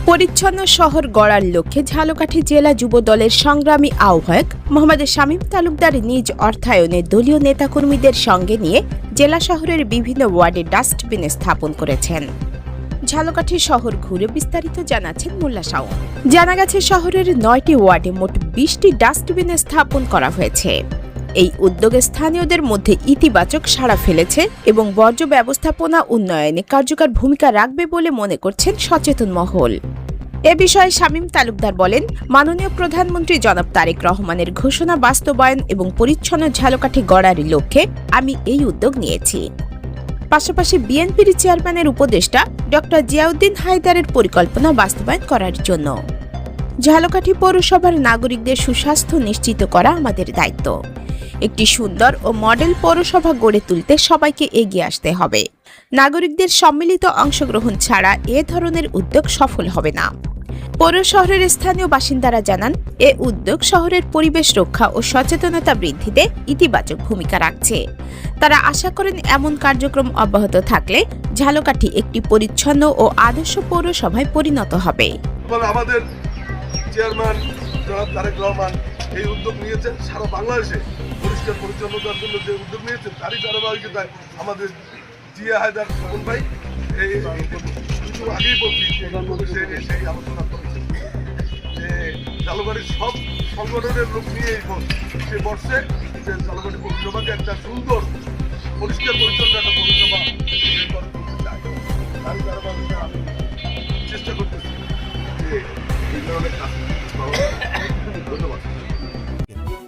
পরিচ্ছন্ন শহর গড়ার লক্ষ্যে ঝালকাঠি জেলা যুব দলের সংগ্রামী আহ্বায়ক মোহাম্মদ শামীম তালুকদার নিজ অর্থায়নে দলীয় নেতাকর্মীদের সঙ্গে নিয়ে জেলা শহরের বিভিন্ন ওয়ার্ডে ডাস্টবিন স্থাপন করেছেন। ঝালকাঠি শহর ঘুরে বিস্তারিত জানাচ্ছেন মোল্লা শাওন। জানা গেছে শহরের 9টি ওয়ার্ডে মোট 20টি ডাস্টবিন স্থাপন করা হয়েছে। এই উদ্যোগে স্থানীয়দের মধ্যে ইতিবাচক সাড়া ফেলেছে এবং বর্জ্য ব্যবস্থাপনা উন্নয়নে কার্যকর ভূমিকা রাখবে বলে মনে করছেন সচেতন মহল। এ বিষয়ে শামীম তালুকদার বলেন, মাননীয় প্রধানমন্ত্রী জনাব তারেক রহমানের ঘোষণা বাস্তবায়ন এবং পরিচ্ছন্ন ঝালকাঠি গড়ার লক্ষ্যে আমি এই উদ্যোগ নিয়েছি। পাশাপাশি বিএনপির চেয়ারম্যানের উপদেষ্টা ডক্টর জিয়াউদ্দিন হায়দারের পরিকল্পনা বাস্তবায়ন করার জন্য ঝালকাঠি পৌরসভার নাগরিকদের সুস্বাস্থ্য নিশ্চিত করা আমাদের দায়িত্ব। একটি সুন্দর ও মডেল পৌরসভা গড়ে তুলতে সবাইকে এগিয়ে আসতে হবে। নাগরিকদের সম্মিলিত অংশগ্রহণ ছাড়া এ ধরনের উদ্যোগ সফল হবে না। পৌর শহরের স্থানীয় বাসিন্দারা জানান, এ উদ্যোগ শহরের পরিবেশ রক্ষা ও সচেতনতা বৃদ্ধিতে ইতিবাচক ভূমিকা রাখছে। তারা আশা করেন এমন কার্যক্রম অব্যাহত থাকলে ঝালকাঠি একটি পরিচ্ছন্ন ও আদর্শ পৌরসভায় পরিণত হবে। আমাদের চেয়ারম্যান জনাব তারেক রহমান এই উদ্যোগ নিয়েছেন, সারা বাংলাদেশে পরিষ্কার পরিচ্ছন্নতার জন্য যে উদ্যোগ নিয়েছেন তারই ধারাবাহিকতায় আমাদের জিয়া হায়দার স্বপন ভাই কিছু আগেই বলছি সেই আলোচনা করেছেন যে ঝালকাঠির সব সংগঠনের লোক নিয়ে সে বর্ষে যে ঝালকাঠি পৌরসভাকে একটা সুন্দর পরিষ্কার পরিচ্ছন্ন একটা পৌরসভা করতে চায়। তারই ধারাবাহিকতা আমি চেষ্টা করতেছি যে এই ধরনের কাজ। ধন্যবাদ।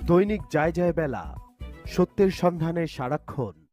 দৈনিক যায় যায় বেলা, সত্যের সন্ধানে সারাক্ষণ।